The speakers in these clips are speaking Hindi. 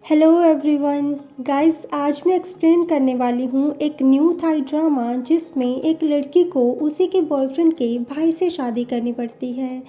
हेलो एवरीवन गाइस, आज मैं एक्सप्लेन करने वाली हूँ एक न्यू थाई ड्रामा जिसमें एक लड़की को उसी के बॉयफ्रेंड के भाई से शादी करनी पड़ती है।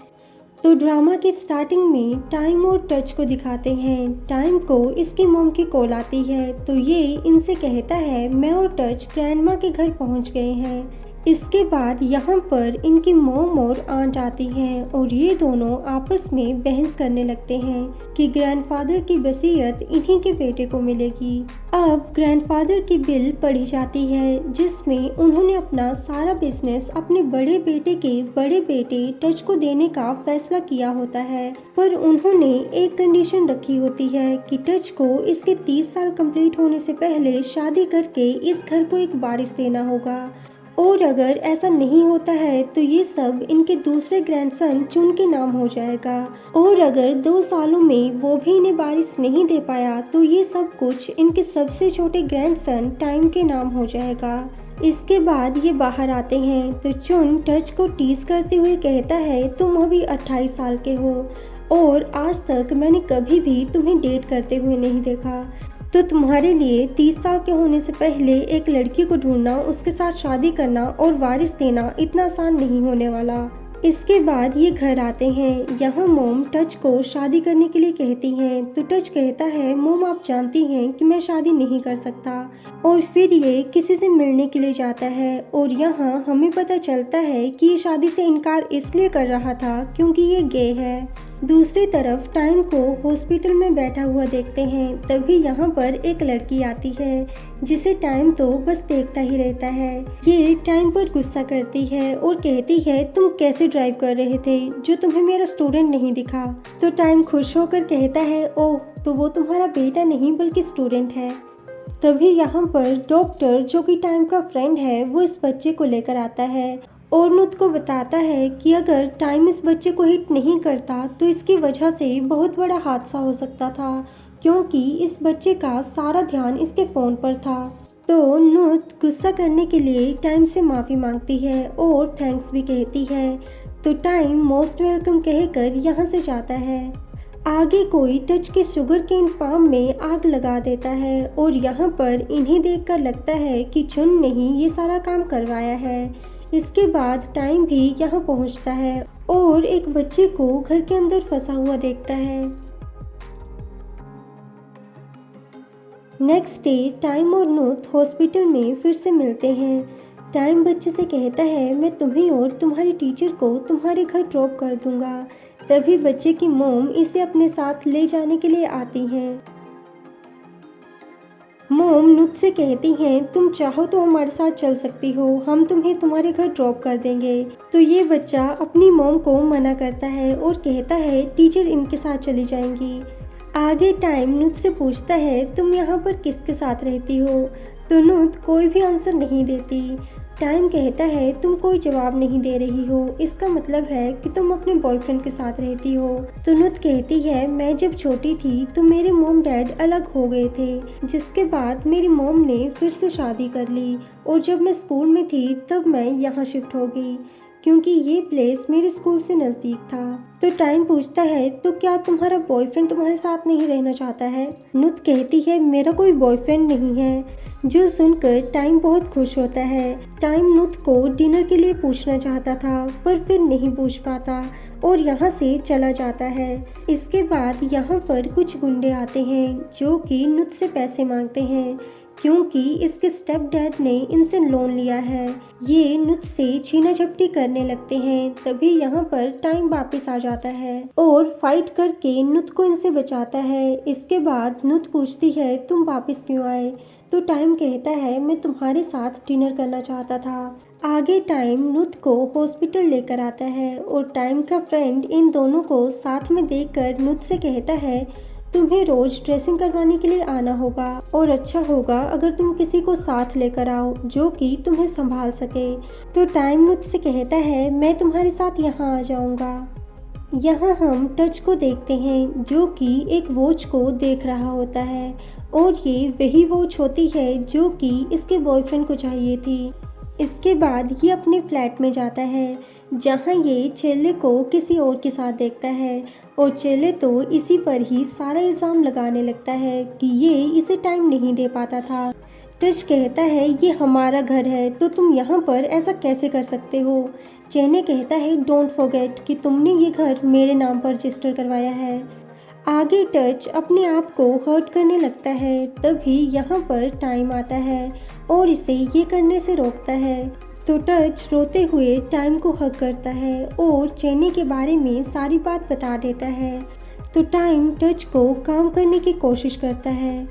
तो ड्रामा की स्टार्टिंग में टाइम और टच को दिखाते हैं। टाइम को इसकी मॉम की कॉल आती है तो ये इनसे कहता है मैं और टच ग्रैंडमा के घर पहुँच गए हैं। इसके बाद यहाँ पर इनकी मॉम और आंट आती हैं और ये दोनों आपस में बहस करने लगते हैं कि ग्रैंडफादर की वसीयत इन्हीं के बेटे को मिलेगी। अब ग्रैंडफादर की बिल पढ़ी जाती है जिसमें उन्होंने अपना सारा बिजनेस अपने बड़े बेटे के बड़े बेटे टच को देने का फैसला किया होता है, पर उन्होंने एक कंडीशन रखी होती है कि टच को इसके 30 साल कंप्लीट होने से पहले शादी करके इस घर को एक वारिस देना होगा, और अगर ऐसा नहीं होता है तो ये सब इनके दूसरे ग्रैंडसन चुन के नाम हो जाएगा, और अगर 2 सालों में वो भी इन्हें वारिस नहीं दे पाया तो ये सब कुछ इनके सबसे छोटे ग्रैंडसन टाइम के नाम हो जाएगा। इसके बाद ये बाहर आते हैं तो चुन टच को टीज करते हुए कहता है तुम अभी 28 साल के हो और आज तक मैंने कभी भी तुम्हें डेट करते हुए नहीं देखा, तो तुम्हारे लिए 30 साल के होने से पहले एक लड़की को ढूंढना, उसके साथ शादी करना और वारिस देना इतना आसान नहीं होने वाला। इसके बाद ये घर आते हैं। यहाँ मोम टच को शादी करने के लिए कहती हैं तो टच कहता है मोम आप जानती हैं कि मैं शादी नहीं कर सकता, और फिर ये किसी से मिलने के लिए जाता है और यहाँ हमें पता चलता है कि ये शादी से इनकार इसलिए कर रहा था क्योंकि ये गे है। दूसरी तरफ टाइम को हॉस्पिटल में बैठा हुआ देखते हैं। तभी यहाँ पर एक लड़की आती है जिसे टाइम तो बस देखता ही रहता है। ये टाइम पर गुस्सा करती है और कहती है तुम कैसे ड्राइव कर रहे थे जो तुम्हें मेरा स्टूडेंट नहीं दिखा। तो टाइम खुश होकर कहता है ओह, तो वो तुम्हारा बेटा नहीं बल्कि स्टूडेंट है। तभी यहाँ पर डॉक्टर जो कि टाइम का फ्रेंड है वो इस बच्चे को लेकर आता है और नुत को बताता है कि अगर टाइम इस बच्चे को हिट नहीं करता तो इसकी वजह से बहुत बड़ा हादसा हो सकता था, क्योंकि इस बच्चे का सारा ध्यान इसके फ़ोन पर था। तो नुत गुस्सा करने के लिए टाइम से माफ़ी मांगती है और थैंक्स भी कहती है। तो टाइम मोस्ट वेलकम कहकर यहाँ से जाता है। आगे कोई टच के शुगर केन फार्म में आग लगा देता है और यहाँ पर इन्हें देखकर लगता है कि चुन ने ही ये सारा काम करवाया है। इसके बाद टाइम भी यहाँ पहुँचता है और एक बच्चे को घर के अंदर फंसा हुआ देखता है। नेक्स्ट डे टाइम और नुत हॉस्पिटल में फिर से मिलते हैं। टाइम बच्चे से कहता है मैं तुम्हें और तुम्हारी टीचर को तुम्हारे घर ड्रॉप कर दूंगा। तभी बच्चे की मॉम इसे अपने साथ ले जाने के लिए आती हैं। मॉम नुत से कहती हैं तुम चाहो तो हमारे साथ चल सकती हो, हम तुम्हें तुम्हारे घर ड्रॉप कर देंगे। तो ये बच्चा अपनी मॉम को मना करता है और कहता है टीचर इनके साथ चली जाएंगी। आगे टाइम नुत से पूछता है तुम यहाँ पर किसके साथ रहती हो, तो नुत कोई भी आंसर नहीं देती। टाइम कहता है तुम कोई जवाब नहीं दे रही हो, इसका मतलब है कि तुम अपने बॉयफ्रेंड के साथ रहती हो। तो नुत कहती है मैं जब छोटी थी तो मेरे मॉम डैड अलग हो गए थे, जिसके बाद मेरी मॉम ने फिर से शादी कर ली और जब मैं स्कूल में थी तब मैं यहाँ शिफ्ट हो गई क्योंकि ये प्लेस मेरे स्कूल से नज़दीक था। तो टाइम पूछता है तो क्या तुम्हारा बॉयफ्रेंड तुम्हारे साथ नहीं रहना चाहता है। नुत कहती है मेरा कोई बॉयफ्रेंड नहीं है। जो सुनकर टाइम बहुत खुश होता है। टाइम नुत को डिनर के लिए पूछना चाहता था पर फिर नहीं पूछ पाता और यहाँ से चला जाता है। इसके बाद यहाँ पर कुछ गुंडे आते हैं जो कि नुत से पैसे मांगते हैं क्योंकि इसके स्टेप डैड ने इनसे लोन लिया है। ये नुत से छीना झपटी करने लगते हैं। तभी यहाँ पर टाइम वापस आ जाता है और फाइट करके नुत को इनसे बचाता है। इसके बाद नुत पूछती है तुम वापस क्यों आए, तो टाइम कहता है मैं तुम्हारे साथ डिनर करना चाहता था। आगे टाइम नुत को हॉस्पिटल लेकर आता है और टाइम का फ्रेंड इन दोनों को साथ में देखकर नुत से कहता है तुम्हें रोज ड्रेसिंग करवाने के लिए आना होगा और अच्छा होगा अगर तुम किसी को साथ लेकर आओ जो कि तुम्हें संभाल सके। तो टाइम नुत से कहता है मैं तुम्हारे साथ यहाँ आ जाऊँगा। यहाँ हम टच को देखते हैं जो कि एक वॉच को देख रहा होता है और ये वही वॉच होती है जो कि इसके बॉयफ्रेंड को चाहिए थी। इसके बाद ये अपने फ्लैट में जाता है जहाँ ये चेले को किसी और के साथ देखता है और चेले तो इसी पर ही सारा इल्ज़ाम लगाने लगता है कि ये इसे टाइम नहीं दे पाता था। टच कहता है ये हमारा घर है तो तुम यहाँ पर ऐसा कैसे कर सकते हो। चेने कहता है डोंट फॉरगेट कि तुमने ये घर मेरे नाम पर रजिस्टर करवाया है। आगे टच अपने आप को हर्ट करने लगता है, तभी यहाँ पर टाइम आता है और इसे ये करने से रोकता है। तो टच रोते हुए टाइम को हग करता है और चेनी के बारे में सारी बात बता देता है। तो टाइम टच को काम करने की कोशिश करता है।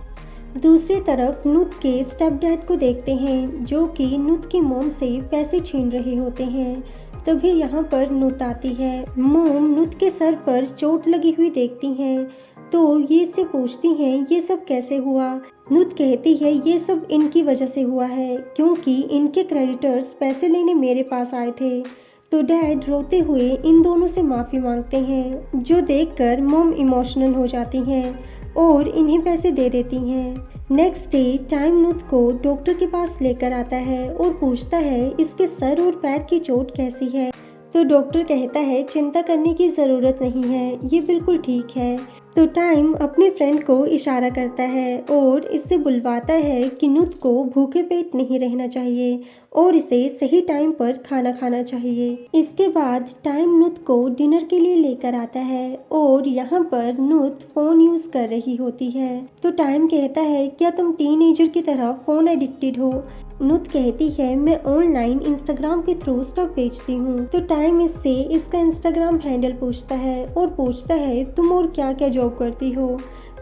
दूसरी तरफ नुत के स्टेप डैड को देखते हैं जो कि नुत की मोम से पैसे छीन रहे होते हैं। तभी यहाँ पर नुत आती है। मोम नुत के सर पर चोट लगी हुई देखती हैं तो ये इससे पूछती हैं ये सब कैसे हुआ। नुत कहती है ये सब इनकी वजह से हुआ है क्योंकि इनके क्रेडिटर्स पैसे लेने मेरे पास आए थे। तो डैड रोते हुए इन दोनों से माफ़ी मांगते हैं जो देखकर मोम इमोशनल हो जाती हैं और इन्हें पैसे दे देती हैं। नेक्स्ट डे टाइम नुत को डॉक्टर के पास लेकर आता है और पूछता है इसके सर और पैर की चोट कैसी है। तो डॉक्टर कहता है चिंता करने की ज़रूरत नहीं है, ये बिल्कुल ठीक है। तो टाइम अपने फ्रेंड को इशारा करता है और इससे बुलवाता है कि नुत को भूखे पेट नहीं रहना चाहिए और इसे सही टाइम पर खाना खाना चाहिए। इसके बाद टाइम नुत को डिनर के लिए लेकर आता है और यहाँ पर नुत फ़ोन यूज़ कर रही होती है। तो टाइम कहता है क्या तुम टीनेजर की तरह फ़ोन एडिक्टेड हो। नुत कहती है मैं ऑनलाइन इंस्टाग्राम के थ्रू स्टफ बेचती हूँ। तो टाइम इससे इसका इंस्टाग्राम हैंडल पूछता है और पूछता है तुम और क्या क्या जॉब करती हो।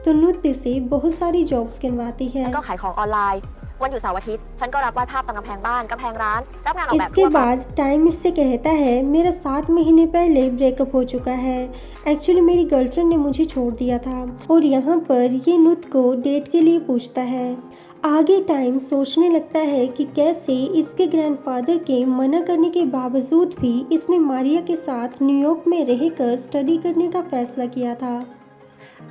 तो नुत इसे बहुत सारी जॉब्स गिनवाती है। ก็ขายของออนไลน์วันหยุดเสาร์อาทิตย์ฉันก็รับวาดภาพตามกำแพงบ้านกำแพงร้านรับงานออกแบบ इसके बाद टाइम इससे कहता है मेरा 7 महीने पहले ब्रेकअप हो चुका है। एक्चुअली मेरी गर्लफ्रेंड ने मुझे छोड़ दिया था। और यहाँ पर ये नुत को डेट के लिए पूछता है। आगे टाइम सोचने लगता है कि कैसे इसके ग्रैंडफादर के मना करने के बावजूद भी इसने मारिया के साथ न्यूयॉर्क में रहकर स्टडी करने का फैसला किया था।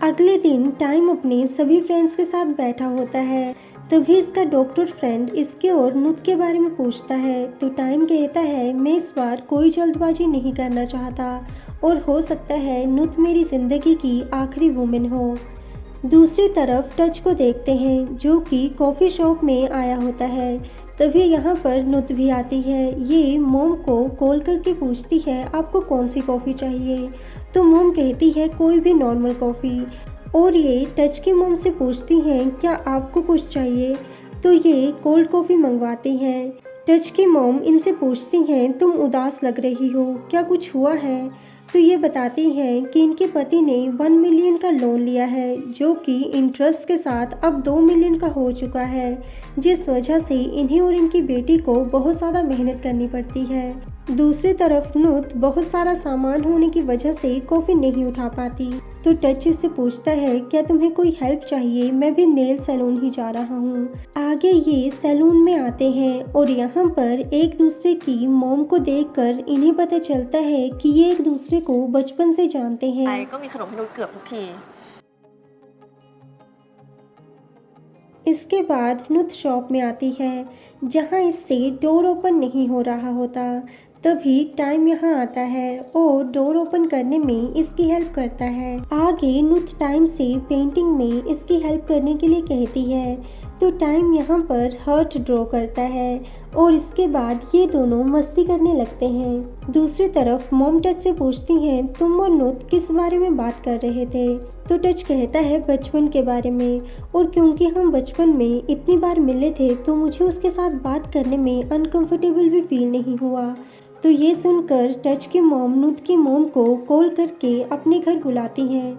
अगले दिन टाइम अपने सभी फ्रेंड्स के साथ बैठा होता है। तभी इसका डॉक्टर फ्रेंड इसके और नुत के बारे में पूछता है। तो टाइम कहता है मैं इस बार कोई जल्दबाजी नहीं करना चाहता और हो सकता है नुत मेरी ज़िंदगी की आखिरी वुमेन हो। दूसरी तरफ टच को देखते हैं जो कि कॉफ़ी शॉप में आया होता है। तभी यहाँ पर नुत भी आती है। ये मोम को कॉल करके पूछती है आपको कौन सी कॉफ़ी चाहिए। तो मोम कहती है कोई भी नॉर्मल कॉफ़ी। और ये टच की मोम से पूछती हैं क्या आपको कुछ चाहिए। तो ये कोल्ड कॉफ़ी मंगवाती हैं। टच की मोम इनसे पूछती हैं तुम उदास लग रही हो, क्या कुछ हुआ है। तो ये बताती हैं कि इनके पति ने 1 मिलियन का लोन लिया है जो कि इंटरेस्ट के साथ अब 2 मिलियन का हो चुका है, जिस वजह से इन्हें और इनकी बेटी को बहुत ज़्यादा मेहनत करनी पड़ती है। दूसरी तरफ नुत बहुत सारा सामान होने की वजह से कॉफ़ी नहीं उठा पाती। तो टच इससे पूछता है क्या तुम्हें कोई हेल्प चाहिए, मैं भी नेल सैलून ही जा रहा हूँ। आगे ये सैलून में आते हैं और यहाँ पर एक दूसरे की मोम को देखकर इन्हें पता चलता है कि ये एक दूसरे को बचपन से जानते हैं। ก็มีขนมให้นุชเกือบทุกที इसके बाद नुत शॉप में आती है जहाँ इससे डोर ओपन नहीं हो रहा होता। तभी टाइम यहाँ आता है और डोर ओपन करने में इसकी हेल्प करता है। आगे नुत टाइम से पेंटिंग में इसकी हेल्प करने के लिए कहती है। तो टाइम यहाँ पर हार्ट ड्रॉ करता है और इसके बाद ये दोनों मस्ती करने लगते हैं। दूसरी तरफ मोम टच से पूछती हैं तुम और नुत किस बारे में बात कर रहे थे। तो टच कहता है बचपन के बारे में, और क्योंकि हम बचपन में इतनी बार मिले थे तो मुझे उसके साथ बात करने में अनकंफर्टेबल भी फील नहीं हुआ। तो ये सुनकर टच की मोम नुत की मोम को कॉल करके अपने घर बुलाती हैं।